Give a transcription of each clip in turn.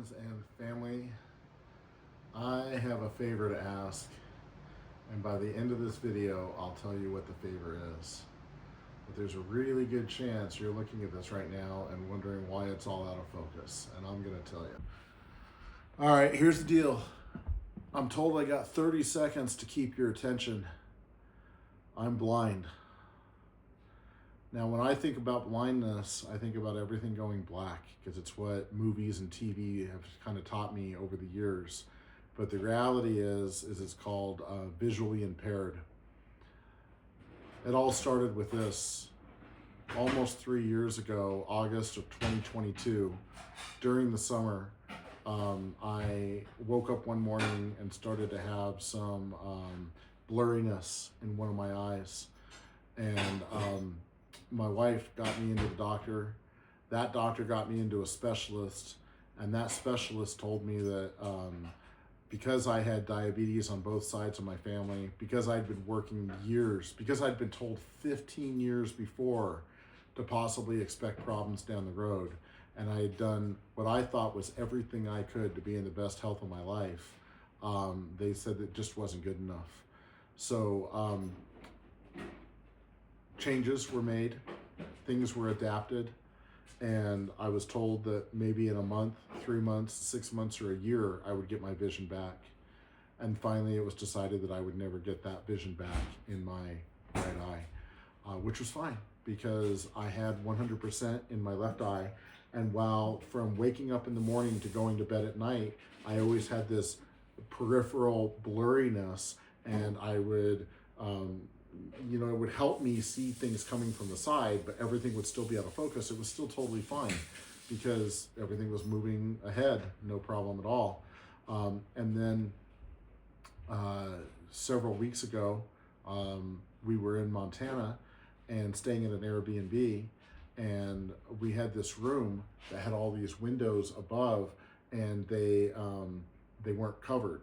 friends and family. I have a favor to ask, and by the end of this video, I'll tell you what the favor is. But there's a really good chance you're looking at this right now and wondering why it's all out of focus, and I'm going to tell you. All right, here's the deal. I'm told I got 30 seconds to keep your attention. I'm blind. Now, when I think about blindness, I think about everything going black because it's what movies and TV have kind of taught me over the years. But the reality is it's called visually impaired. It all started with this. Almost 3 years ago, August of 2022, during the summer, I woke up one morning and started to have some blurriness in one of my eyes. And my wife got me into the doctor. That doctor got me into a specialist, and that specialist told me that because I had diabetes on both sides of my family, because I'd been working years, because I'd been told 15 years before to possibly expect problems down the road, and I had done what I thought was everything I could to be in the best health of my life, they said that just wasn't good enough. So changes were made, things were adapted, and I was told that maybe in a month, 3 months, 6 months, or a year, I would get my vision back. And finally, it was decided that I would never get that vision back in my right eye, which was fine because I had 100% in my left eye. And while from waking up in the morning to going to bed at night, I always had this peripheral blurriness, and I would it would help me see things coming from the side, but everything would still be out of focus. It was still totally fine because everything was moving ahead, no problem at all. And then several weeks ago, we were in Montana and staying at an Airbnb, and we had this room that had all these windows above, and they weren't covered.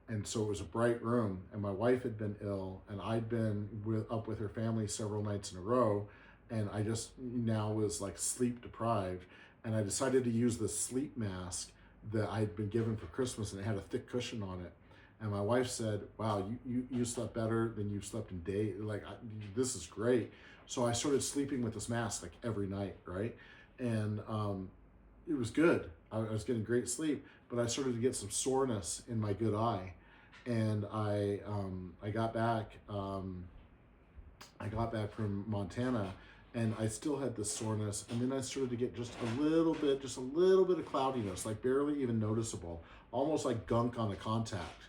And so it was a bright room, and my wife had been ill, and I'd been up with her family several nights in a row, and I just now was like sleep deprived, and I decided to use the sleep mask that I'd been given for Christmas, and it had a thick cushion on it. And my wife said, "Wow, you slept better than you've slept in days. This is great." So I started sleeping with this mask like every night, right? And it was good. I was getting great sleep, but I started to get some soreness in my good eye. And I got back from Montana, and I still had this soreness. And then I started to get just a little bit of cloudiness, like barely even noticeable, almost like gunk on a contact,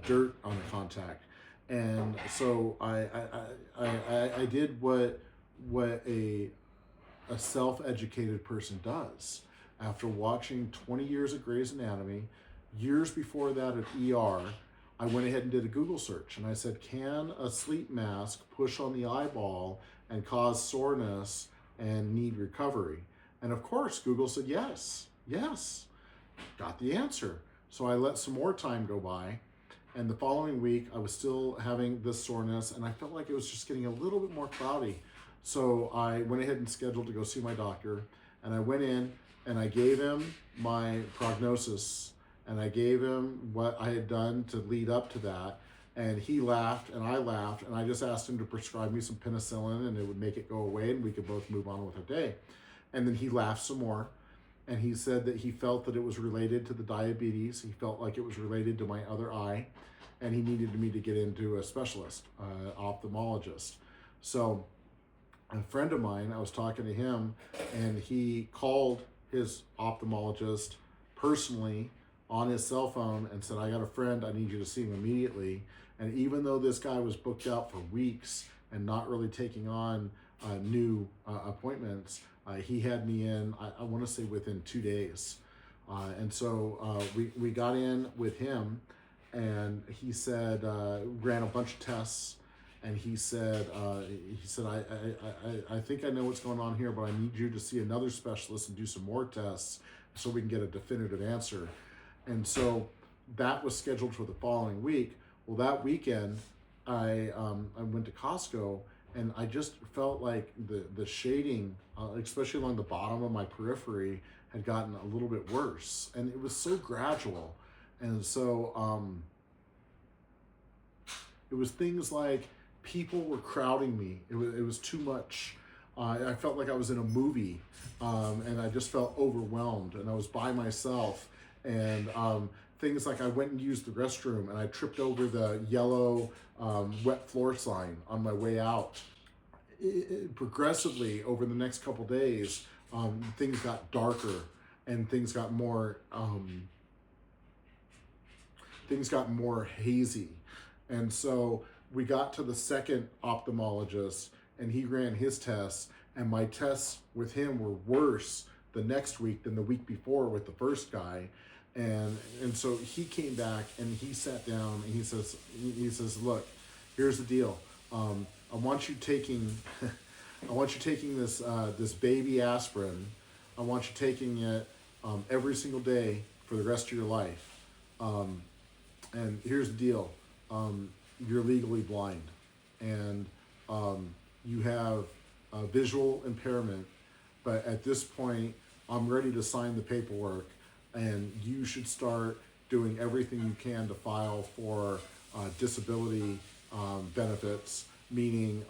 dirt on a contact. And so I did what a self-educated person does. After watching 20 years of Grey's Anatomy, years before that at ER, I went ahead and did a Google search, and I said, can a sleep mask push on the eyeball and cause soreness and need recovery? And of course, Google said yes. Got the answer. So I let some more time go by, and the following week, I was still having this soreness, and I felt like it was just getting a little bit more cloudy. So I went ahead and scheduled to go see my doctor, and I went in, and I gave him my prognosis, and I gave him what I had done to lead up to that, and he laughed, and I laughed, and I just asked him to prescribe me some penicillin, and it would make it go away, and we could both move on with our day. And then he laughed some more, and he said that he felt that it was related to the diabetes. He felt like it was related to my other eye, and he needed me to get into a specialist, ophthalmologist. So a friend of mine, I was talking to him, and he called his ophthalmologist personally on his cell phone and said, "I got a friend, I need you to see him immediately." And even though this guy was booked out for weeks and not really taking on new appointments, he had me in, I want to say within 2 days. And so we got in with him, and he said, ran a bunch of tests, and he said, I think I know what's going on here, but I need you to see another specialist and do some more tests so we can get a definitive answer. And so that was scheduled for the following week. Well, that weekend, I went to Costco, and I just felt like the shading, especially along the bottom of my periphery, had gotten a little bit worse, and it was so gradual. And so it was things like people were crowding me. It was too much. I felt like I was in a movie, and I just felt overwhelmed, and I was by myself. And things like I went and used the restroom, and I tripped over the yellow wet floor sign on my way out. Progressively over the next couple days, things got darker, and things got more hazy. And so we got to the second ophthalmologist, and he ran his tests, and my tests with him were worse the next week than the week before with the first guy. And so he came back, and he sat down, and he says, look, here's the deal. I want you taking this baby aspirin. I want you taking it every single day for the rest of your life. And here's the deal. You're legally blind, and you have a visual impairment, but at this point, I'm ready to sign the paperwork, and you should start doing everything you can to file for disability benefits, meaning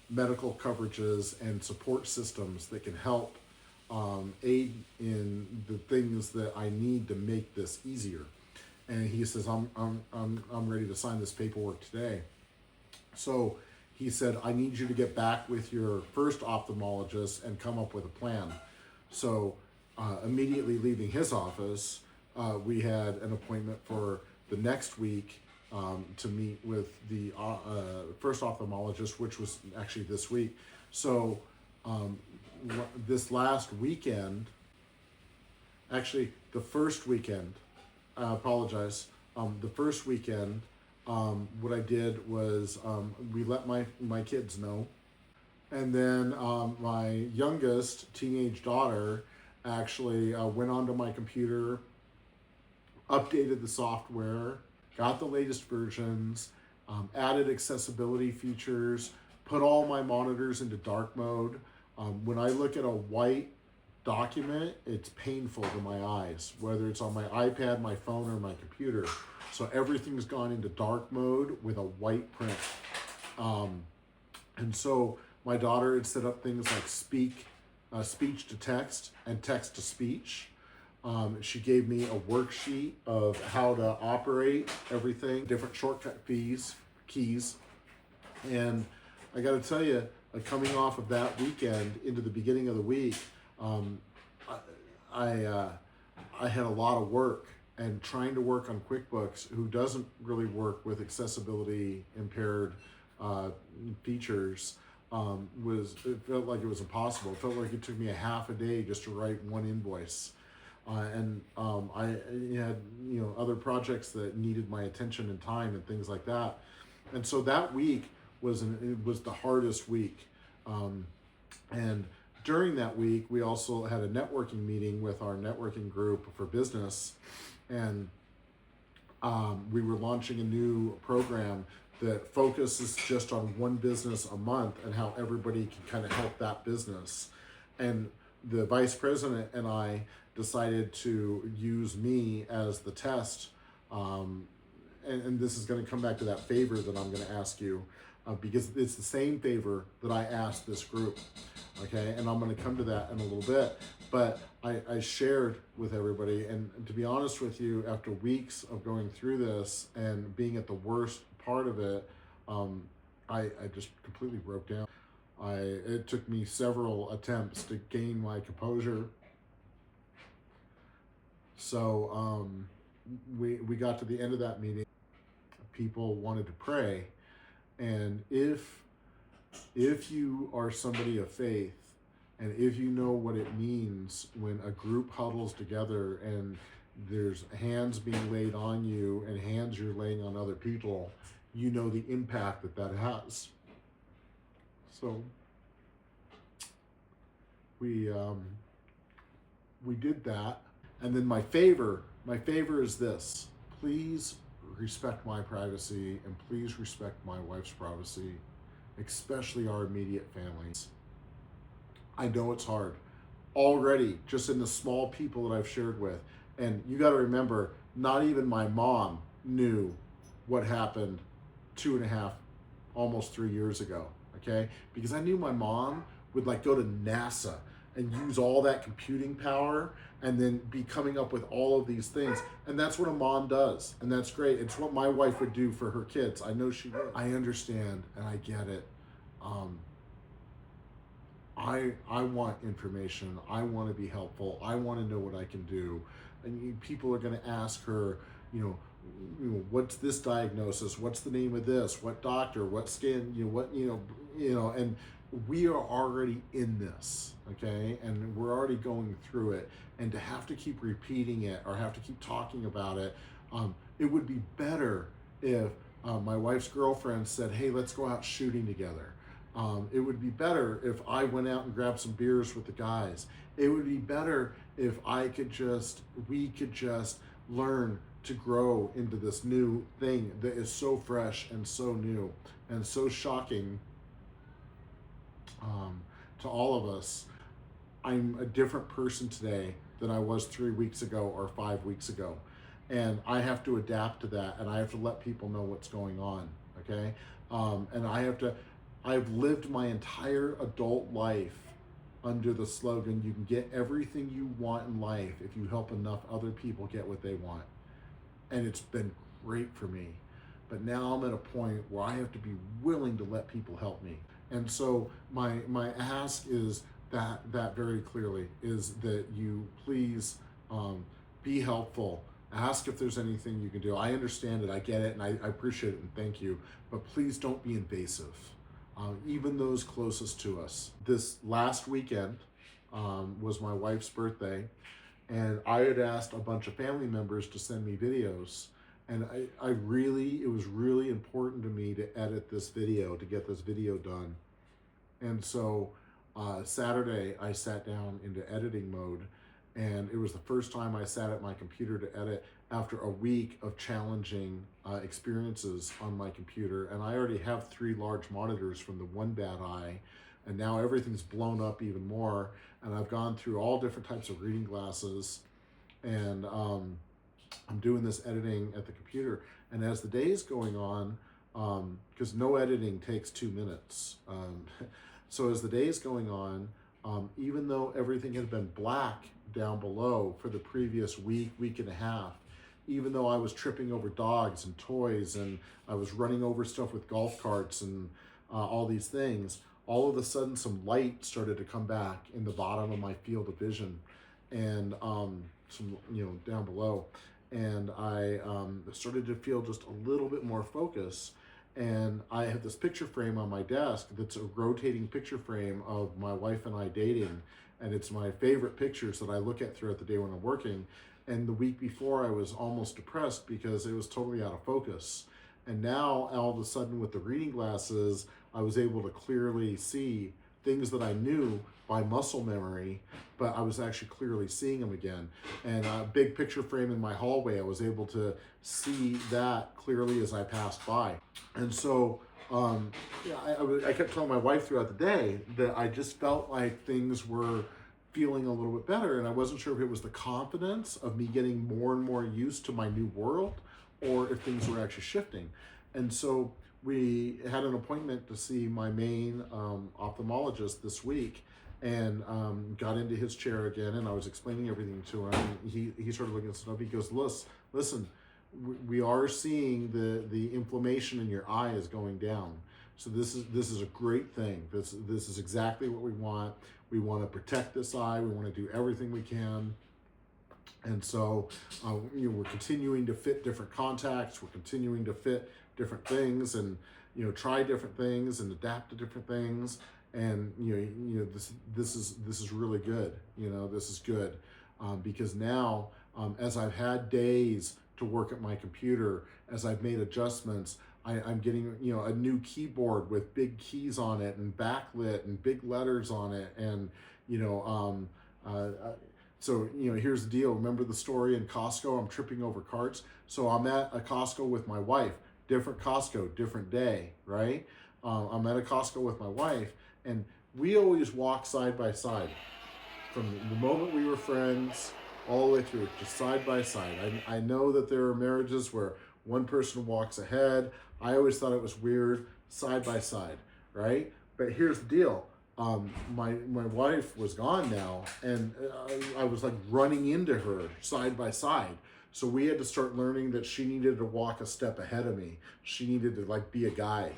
medical coverages and support systems that can help aid in the things that I need to make this easier. And he says, I'm ready to sign this paperwork today. So he said, I need you to get back with your first ophthalmologist and come up with a plan. So immediately leaving his office, we had an appointment for the next week to meet with the first ophthalmologist, which was actually this week. So this last weekend, actually the first weekend, I apologize. The first weekend, what I did was we let my kids know. And then my youngest teenage daughter actually went onto my computer, updated the software, got the latest versions, added accessibility features, put all my monitors into dark mode. When I look at a white document, it's painful to my eyes, whether it's on my iPad, my phone, or my computer. So everything's gone into dark mode with a white print. And so my daughter had set up things like speech to text and text to speech. She gave me a worksheet of how to operate everything, different shortcut keys. And I got to tell you, coming off of that weekend into the beginning of the week, I had a lot of work, and trying to work on QuickBooks, who doesn't really work with accessibility impaired features, it felt like it was impossible. It felt like it took me a half a day just to write one invoice. And I had other projects that needed my attention and time and things like that. And so that week was the hardest week. And during that week, we also had a networking meeting with our networking group for business, and we were launching a new program that focuses just on one business a month and how everybody can kind of help that business. And the vice president and I decided to use me as the test. And this is going to come back to that favor that I'm going to ask you, because it's the same favor that I asked this group. Okay, and I'm going to come to that in a little bit. But I shared with everybody, and to be honest with you, after weeks of going through this and being at the worst part of it, I just completely broke down. It took me several attempts to gain my composure. So we got to the end of that meeting. People wanted to pray, and if you are somebody of faith, and if you know what it means when a group huddles together and there's hands being laid on you and hands you're laying on other people, you know the impact that has. So we did that. And then my favor is this: please respect my privacy, and please respect my wife's privacy, especially our immediate families. I know it's hard. already, just in the small people that I've shared with. And you got to remember, not even my mom knew what happened 2.5, almost 3 years ago. Okay, because I knew my mom would like go to NASA and use all that computing power and then be coming up with all of these things. And that's what a mom does. And that's great. It's what my wife would do for her kids. I know she would. I understand and I get it. Um, I want information. I want to be helpful. I want to know what I can do. And people are going to ask her, what's this diagnosis? What's the name of this? What doctor? What skin? And we are already in this, okay? And we're already going through it. And to have to keep repeating it or have to keep talking about it, it would be better if my wife's girlfriend said, hey, let's go out shooting together. It would be better if I went out and grabbed some beers with the guys. It would be better if we could just learn to grow into this new thing that is so fresh and so new and so shocking to all of us. I'm a different person today than I was 3 weeks ago or 5 weeks ago. And I have to adapt to that, and I have to let people know what's going on, okay? And I've lived my entire adult life under the slogan, you can get everything you want in life if you help enough other people get what they want. And it's been great for me. But now I'm at a point where I have to be willing to let people help me. And so my ask is that very clearly is that you please be helpful. Ask if there's anything you can do. I understand it, I get it, and I appreciate it, and thank you. But please don't be invasive. Even those closest to us. This last weekend was my wife's birthday, and I had asked a bunch of family members to send me videos, and it was really important to me to edit this video, to get this video done. And so Saturday I sat down into editing mode, and it was the first time I sat at my computer to edit after a week of challenging experiences on my computer. And I already have 3 large monitors from the one bad eye, and now everything's blown up even more. And I've gone through all different types of reading glasses, and I'm doing this editing at the computer. And as the day is going on, because no editing takes 2 minutes, so as the day is going on, even though everything had been black down below for the previous week and a half, even though I was tripping over dogs and toys, and I was running over stuff with golf carts and all these things, all of a sudden some light started to come back in the bottom of my field of vision, and some down below, and I started to feel just a little bit more focus. And I have this picture frame on my desk that's a rotating picture frame of my wife and I dating, and it's my favorite pictures that I look at throughout the day when I'm working. And the week before I was almost depressed because it was totally out of focus. And now all of a sudden with the reading glasses, I was able to clearly see things that I knew by muscle memory, but I was actually clearly seeing them again. And a big picture frame in my hallway, I was able to see that clearly as I passed by. And so I kept telling my wife throughout the day that I just felt like things were feeling a little bit better, and I wasn't sure if it was the confidence of me getting more and more used to my new world, or if things were actually shifting. And so we had an appointment to see my main ophthalmologist this week, and got into his chair again, and I was explaining everything to him. He started looking at stuff. He goes, listen, we are seeing the inflammation in your eye is going down. So this is a great thing. This is exactly what we want. We want to protect this eye. We want to do everything we can. And so we're continuing to fit different contacts. We're continuing to fit different things, and try different things and adapt to different things. And this is really good. This is good because now as I've had days to work at my computer, as I've made adjustments, I'm getting a new keyboard with big keys on it and backlit and big letters on it, and so here's the deal. Remember the story in Costco? I'm tripping over carts. So I'm at a Costco with my wife. Different Costco, different day, right? I'm at a Costco with my wife, and we always walk side by side. from the moment we were friends all the way through, just side by side. I know that there are marriages where one person walks ahead. I always thought it was weird, side by side, right? But here's the deal. My wife was gone now, and I was like running into her side by side. So we had to start learning that she needed to walk a step ahead of me. She needed to like be a guide.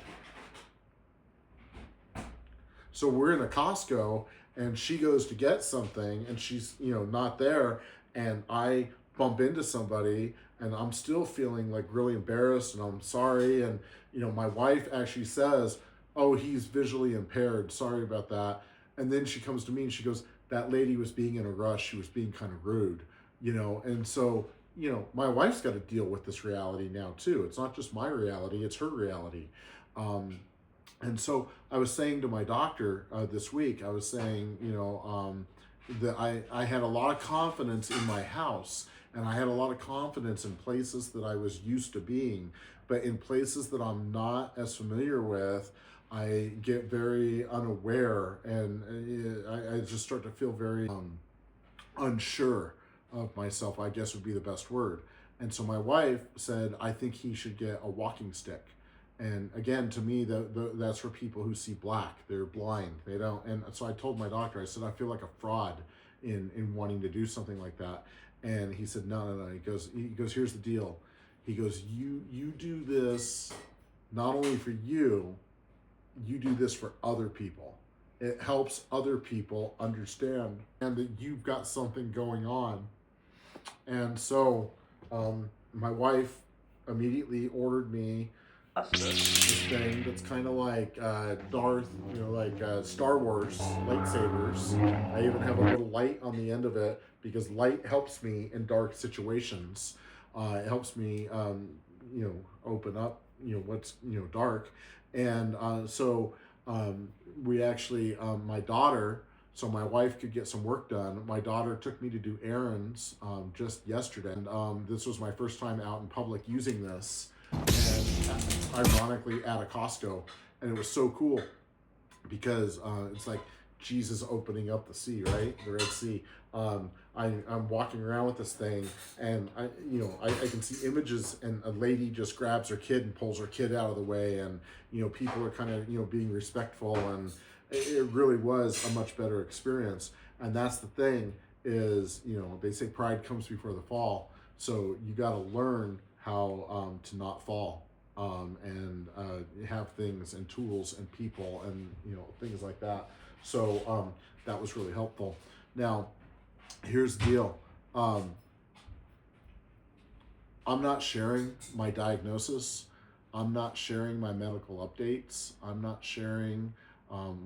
So we're in a Costco, and she goes to get something, and she's not there, and I bump into somebody, and I'm still feeling like really embarrassed, and I'm sorry, and my wife actually says, "Oh, he's visually impaired. Sorry about that." And then she comes to me and she goes, "That lady was being in a rush. She was being kind of rude." And so my wife's got to deal with this reality now too. It's not just my reality; it's her reality. And so I was saying to my doctor this week, I was saying, that I had a lot of confidence in my house, and I had a lot of confidence in places that I was used to being, but in places that I'm not as familiar with, I get very unaware, and I just start to feel very unsure of myself, I guess would be the best word. And so my wife said, I think he should get a walking stick. And again, to me, that's for people who see black. They're blind. They don't. And so I told my doctor, I said, I feel like a fraud in wanting to do something like that. And he said, no. He goes, here's the deal. He goes, you do this not only for you do this for other people. It helps other people understand and that you've got something going on. And so my wife immediately ordered me this thing that's kind of like Darth, like Star Wars lightsabers. I even have a little light on the end of it because light helps me in dark situations. It helps me, open up, what's, dark. And so we actually, my daughter, so my wife could get some work done. My daughter took me to do errands just yesterday. And this was my first time out in public using this. And ironically at a Costco, and it was so cool because it's like Jesus opening up the sea, right? The Red Sea. I'm walking around with this thing, and I can see images, and a lady just grabs her kid and pulls her kid out of the way, and people are kind of being respectful, and it really was a much better experience. And that's the thing is they say pride comes before the fall, so you got to learn how to not fall, and have things and tools and people and things like that. So that was really helpful. Now, here's the deal. I'm not sharing my diagnosis. I'm not sharing my medical updates. I'm not sharing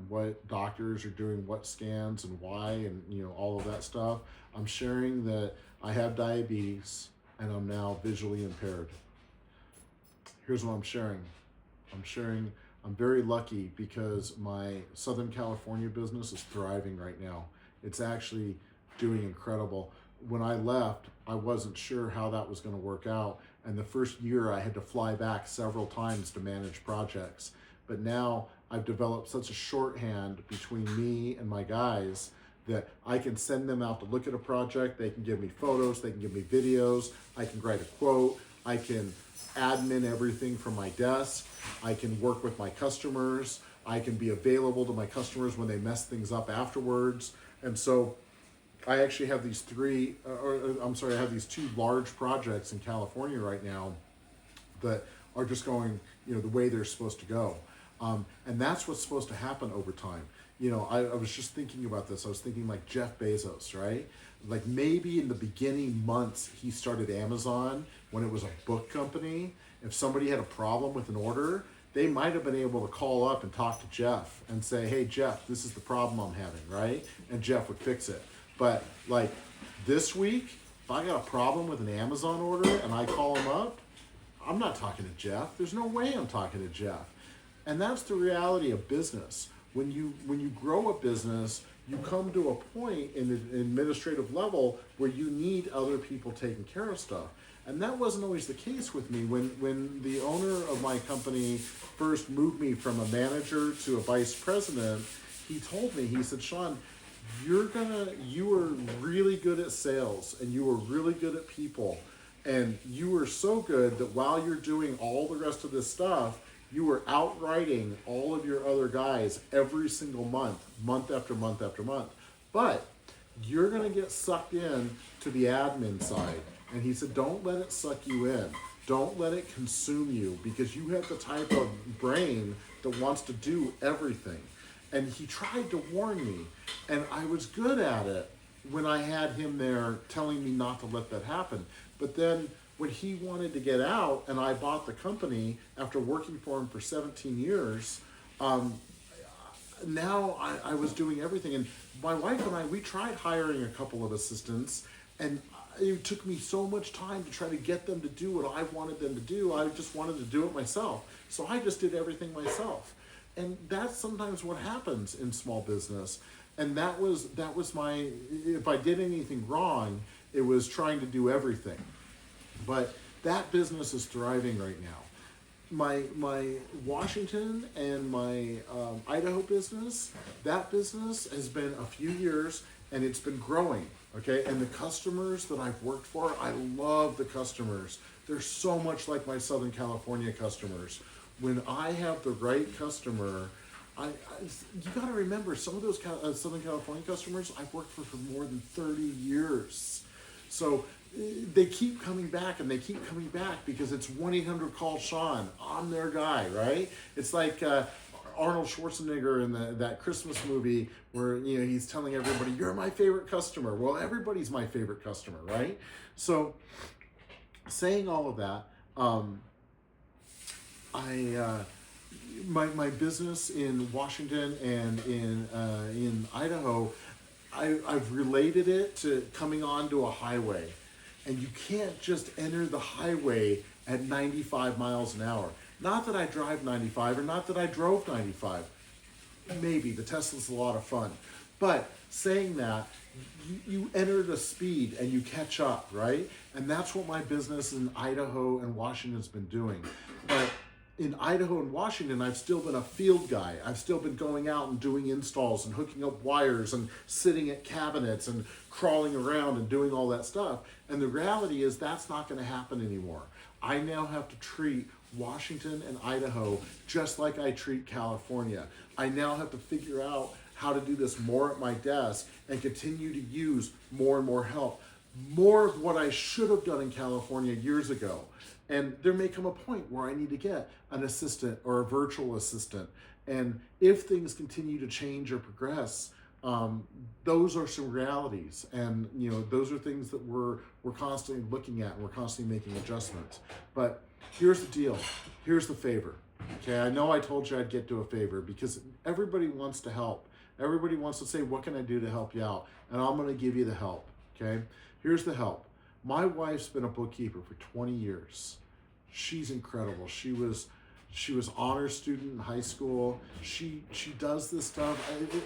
what doctors are doing, what scans and why, and all of that stuff. I'm sharing that I have diabetes and I'm now visually impaired. Here's what I'm sharing. I'm very lucky because my Southern California business is thriving right now. It's actually doing incredible. When I left, I wasn't sure how that was going to work out. And the first year I had to fly back several times to manage projects. But now I've developed such a shorthand between me and my guys that I can send them out to look at a project. They can give me photos, they can give me videos, I can write a quote, I can admin everything from my desk, I can work with my customers, I can be available to my customers when they mess things up afterwards. And so I actually have these I have these two large projects in California right now that are just going, the way they're supposed to go. And that's what's supposed to happen over time. I was just thinking about this. I was thinking like Jeff Bezos, right? Like maybe in the beginning months, he started Amazon when it was a book company. If somebody had a problem with an order, they might have been able to call up and talk to Jeff and say, hey, Jeff, this is the problem I'm having, right? And Jeff would fix it. But like this week, if I got a problem with an Amazon order and I call him up, I'm not talking to Jeff. There's no way I'm talking to Jeff. And that's the reality of business. When you grow a business, you come to a point in the administrative level where you need other people taking care of stuff. And that wasn't always the case with me. When the owner of my company first moved me from a manager to a vice president, he told me, he said, Sean, you are really good at sales and you are really good at people, and you are so good that while you're doing all the rest of this stuff, you are outwriting all of your other guys every single month, month after month after month. But you're going to get sucked in to the admin side. And he said, don't let it suck you in. Don't let it consume you, because you have the type of brain that wants to do everything. And he tried to warn me, and I was good at it when I had him there telling me not to let that happen. But then when he wanted to get out and I bought the company after working for him for 17 years, now I was doing everything. And my wife and I, we tried hiring a couple of assistants, and it took me so much time to try to get them to do what I wanted them to do. I just wanted to do it myself. So I just did everything myself. And that's sometimes what happens in small business. And that was my, if I did anything wrong, it was trying to do everything. But that business is thriving right now. My Washington and my Idaho business, that business has been a few years and it's been growing. Okay, and the customers that I've worked for, I love the customers. They're so much like my Southern California customers. When I have the right customer, you got to remember, some of those Southern California customers I've worked for more than 30 years. So they keep coming back and they keep coming back because it's 1-800-CALL-SEAN. I'm their guy, right? It's like Arnold Schwarzenegger in that Christmas movie where he's telling everybody, "You're my favorite customer." Well, everybody's my favorite customer, right? So, saying all of that, my business in Washington and in Idaho, I've related it to coming onto a highway, and you can't just enter the highway at 95 miles an hour. Not that I drive 95 or not that I drove 95. Maybe, the Tesla's a lot of fun. But saying that, you enter the speed and you catch up, right? And that's what my business in Idaho and Washington's been doing. But in Idaho and Washington, I've still been a field guy. I've still been going out and doing installs and hooking up wires and sitting at cabinets and crawling around and doing all that stuff. And the reality is that's not going to happen anymore. I now have to treat Washington and Idaho just like I treat California. I now have to figure out how to do this more at my desk and continue to use more and more help. More of what I should have done in California years ago. And there may come a point where I need to get an assistant or a virtual assistant. And if things continue to change or progress, those are some realities. And those are things that we're constantly looking at and we're constantly making adjustments. But here's the deal. Here's the favor. Okay, I know I told you I'd get to a favor because everybody wants to help. Everybody wants to say, what can I do to help you out? And I'm going to give you the help. Okay, here's the help. My wife's been a bookkeeper for 20 years. She's incredible. She was honor student in high school. She does this stuff.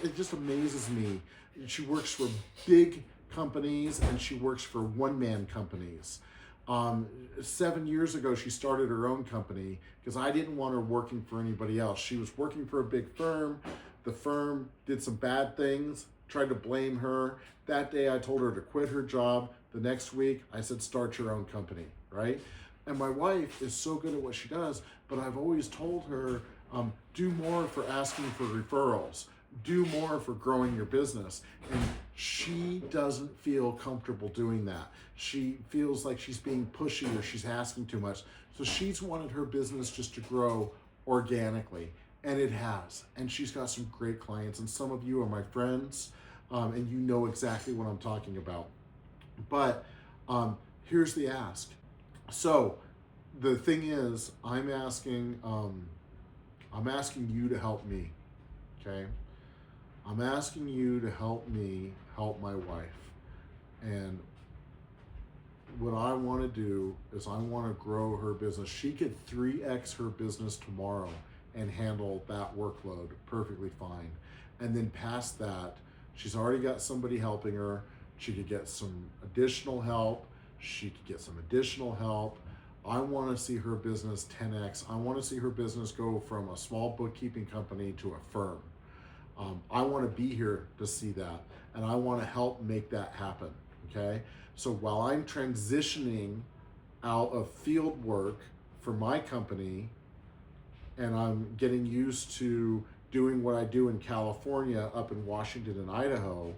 It just amazes me. She works for big companies and she works for one-man companies. 7 years ago, she started her own company because I didn't want her working for anybody else. She was working for a big firm. The firm did some bad things, tried to blame her. That day, I told her to quit her job. The next week, I said, start your own company, right? And my wife is so good at what she does, but I've always told her, do more for asking for referrals. Do more for growing your business. And she doesn't feel comfortable doing that. She feels like she's being pushy or she's asking too much. So she's wanted her business just to grow organically. And it has. And she's got some great clients. And some of you are my friends, and you know exactly what I'm talking about. But here's the ask. So the thing is, I'm asking you to help me, okay? I'm asking you to help me help my wife. And what I want to do is I want to grow her business. She could 3x her business tomorrow and handle that workload perfectly fine. And then past that, she's already got somebody helping her. She could get some additional help. She could get some additional help. I want to see her business 10x. I want to see her business go from a small bookkeeping company to a firm. I want to be here to see that. and I want to help make that happen. Okay, so while I'm transitioning out of field work for my company, and I'm getting used to doing what I do in California, up in Washington and Idaho,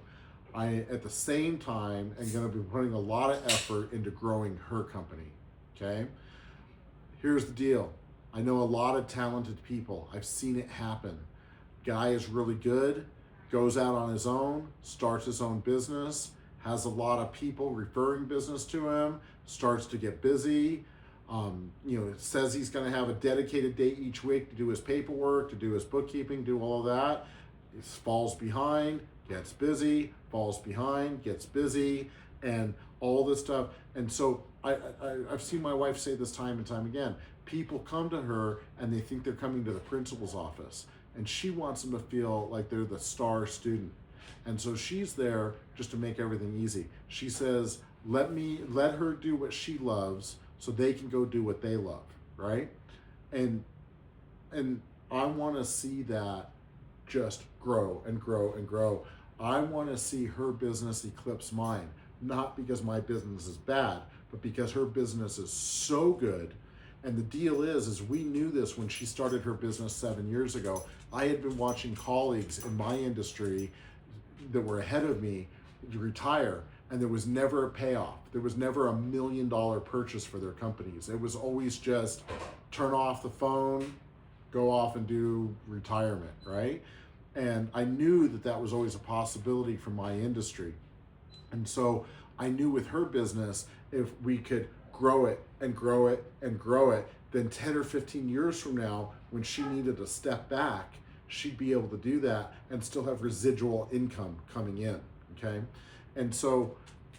I at the same time am going to be putting a lot of effort into growing her company. Okay, here's the deal. I know a lot of talented people. I've seen it happen. Guy is really good, goes out on his own, starts his own business, has a lot of people referring business to him, starts to get busy. Says he's going to have a dedicated day each week to do his paperwork, to do his bookkeeping, do all of that. He falls behind, gets busy, falls behind, gets busy, and all this stuff. And so I've seen my wife say this time and time again. People come to her and they think they're coming to the principal's office, and she wants them to feel like they're the star student. And so she's there just to make everything easy. She says, let her do what she loves so they can go do what they love, right? And I want to see that just grow and grow and grow. I want to see her business eclipse mine, not because my business is bad, but because her business is so good. And the deal is we knew this when she started her business 7 years ago. I had been watching colleagues in my industry that were ahead of me retire, and there was never a payoff. There was never $1 million purchase for their companies. It was always just turn off the phone, go off and do retirement, right? And I knew that was always a possibility for my industry. And so I knew with her business, if we could grow it and grow it and grow it, then 10 or 15 years from now, when she needed to step back, she'd be able to do that and still have residual income coming in, okay? And so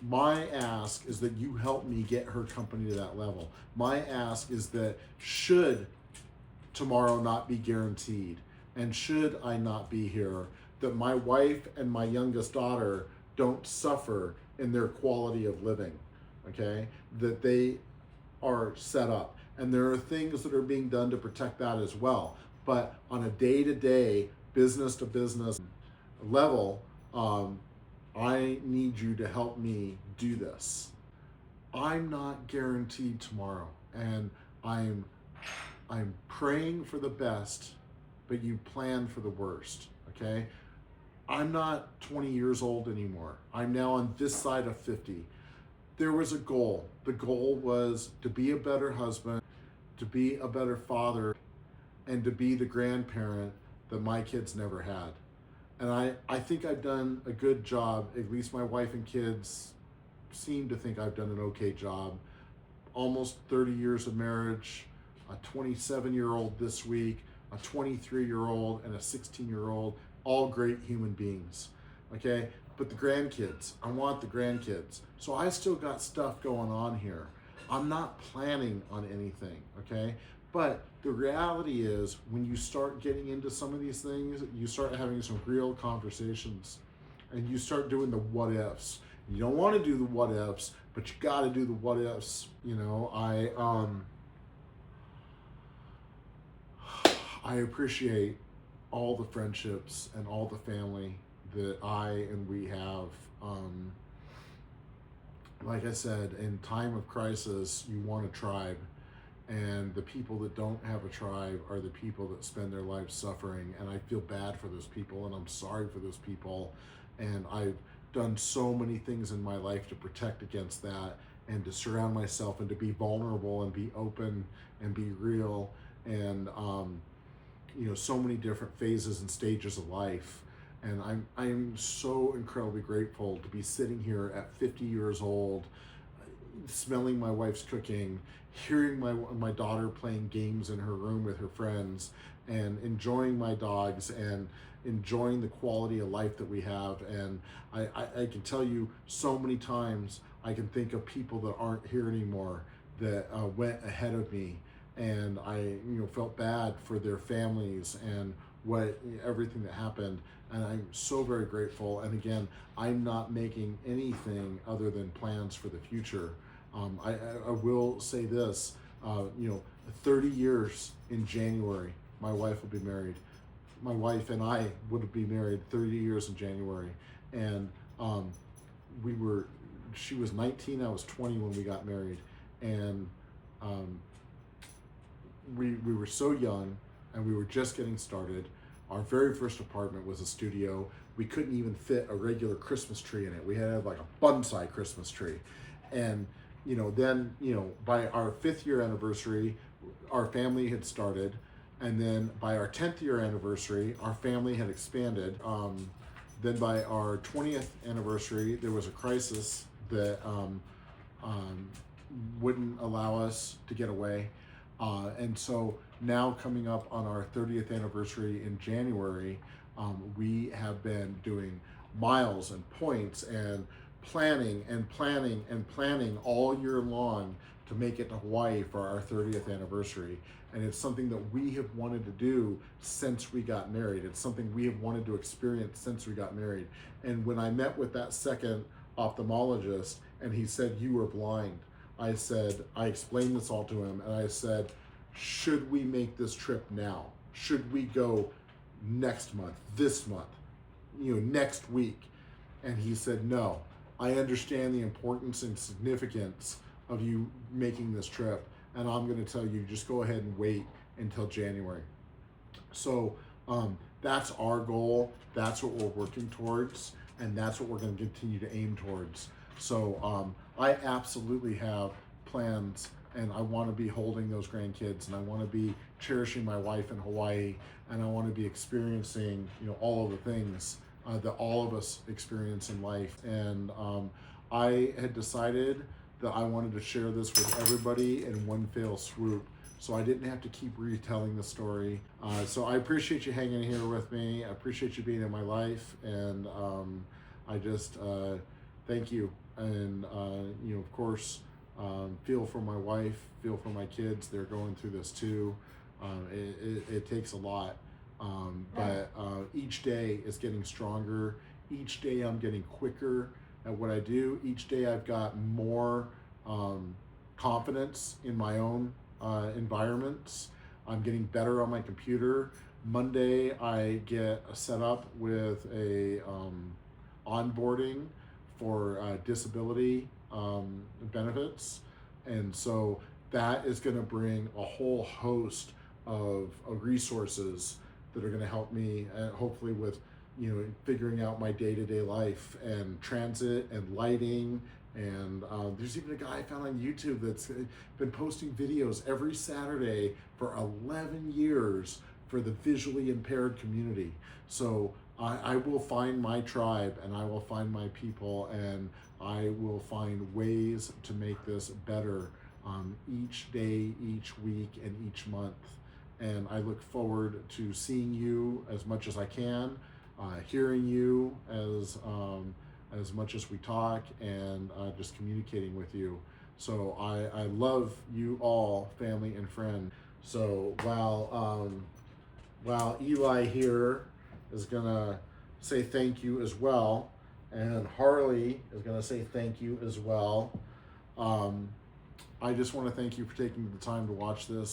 my ask is that you help me get her company to that level. My ask is that should tomorrow not be guaranteed, and should I not be here, that my wife and my youngest daughter don't suffer in their quality of living, okay? That they are set up. And there are things that are being done to protect that as well. But on a day-to-day, business-to-business level, I need you to help me do this. I'm not guaranteed tomorrow, and I'm praying for the best, but you plan for the worst, okay? I'm not 20 years old anymore. I'm now on this side of 50. There was a goal. The goal was to be a better husband, to be a better father, and to be the grandparent that my kids never had. And I think I've done a good job. At least my wife and kids seem to think I've done an okay job. Almost 30 years of marriage, a 27-year-old this week, a 23-year-old, and a 16-year-old, all great human beings, okay? But the grandkids, I want the grandkids. So I still got stuff going on here. I'm not planning on anything, okay? But the reality is, when you start getting into some of these things, you start having some real conversations, and you start doing the what ifs. You don't want to do the what ifs, but you got to do the what ifs. I appreciate all the friendships and all the family that we have. Like I said, in time of crisis, you want a tribe. And the people that don't have a tribe are the people that spend their lives suffering. And I feel bad for those people, and I'm sorry for those people. And I've done so many things in my life to protect against that, and to surround myself, and to be vulnerable, and be open, and be real. And, so many different phases and stages of life. And I'm so incredibly grateful to be sitting here at 50 years old, smelling my wife's cooking, hearing my daughter playing games in her room with her friends, and enjoying my dogs, and enjoying the quality of life that we have. And I can tell you, so many times I can think of people that aren't here anymore that went ahead of me, and I felt bad for their families and everything that happened. And I'm so very grateful. And again, I'm not making anything other than plans for the future. I will say this, 30 years in January, my wife will be married. My wife and I would be married 30 years in January. And Um, we were, she was 19, I was 20 when we got married, and um, we were so young, and we were just getting started. Our very first apartment was a studio. We couldn't even fit a regular Christmas tree in it. We had to have like a bonsai Christmas tree. And, then, by our 5th year anniversary, our family had started. And then by our 10th year anniversary, our family had expanded. Then by our 20th anniversary, there was a crisis that um, wouldn't allow us to get away. And so now, coming up on our 30th anniversary in January, we have been doing miles and points and planning and planning and planning all year long to make it to Hawaii for our 30th anniversary. And it's something that we have wanted to do since we got married. It's something we have wanted to experience since we got married. And when I met with that second ophthalmologist and he said, "You were blind," I explained this all to him, and I said, should we make this trip now? Should we go next month, this month, next week? And he said, "No, I understand the importance and significance of you making this trip, and I'm going to tell you, just go ahead and wait until January." So that's our goal. That's what we're working towards, and that's what we're going to continue to aim towards. So I absolutely have plans, and I want to be holding those grandkids, and I want to be cherishing my wife in Hawaii, and I want to be experiencing, all of the things that all of us experience in life. And I had decided that I wanted to share this with everybody in one fell swoop, so I didn't have to keep retelling the story. So I appreciate you hanging here with me. I appreciate you being in my life, and I just thank you. And of course, feel for my wife, feel for my kids. They're going through this too. It takes a lot, but each day is getting stronger. Each day I'm getting quicker at what I do. Each day I've got more confidence in my own environments. I'm getting better on my computer. Monday I get set up with a onboarding for disability benefits, and so that is going to bring a whole host of resources that are going to help me, hopefully with figuring out my day-to-day life and transit and lighting. And there's even a guy I found on YouTube that's been posting videos every Saturday for 11 years for the visually impaired community. So I will find my tribe, and I will find my people, and I will find ways to make this better each day, each week, and each month. And I look forward to seeing you as much as I can, hearing you as much as we talk, and just communicating with you. So I love you all, family and friend. So while Eli here is gonna say thank you as well, and Harley is gonna say thank you as well, I just want to thank you for taking the time to watch this.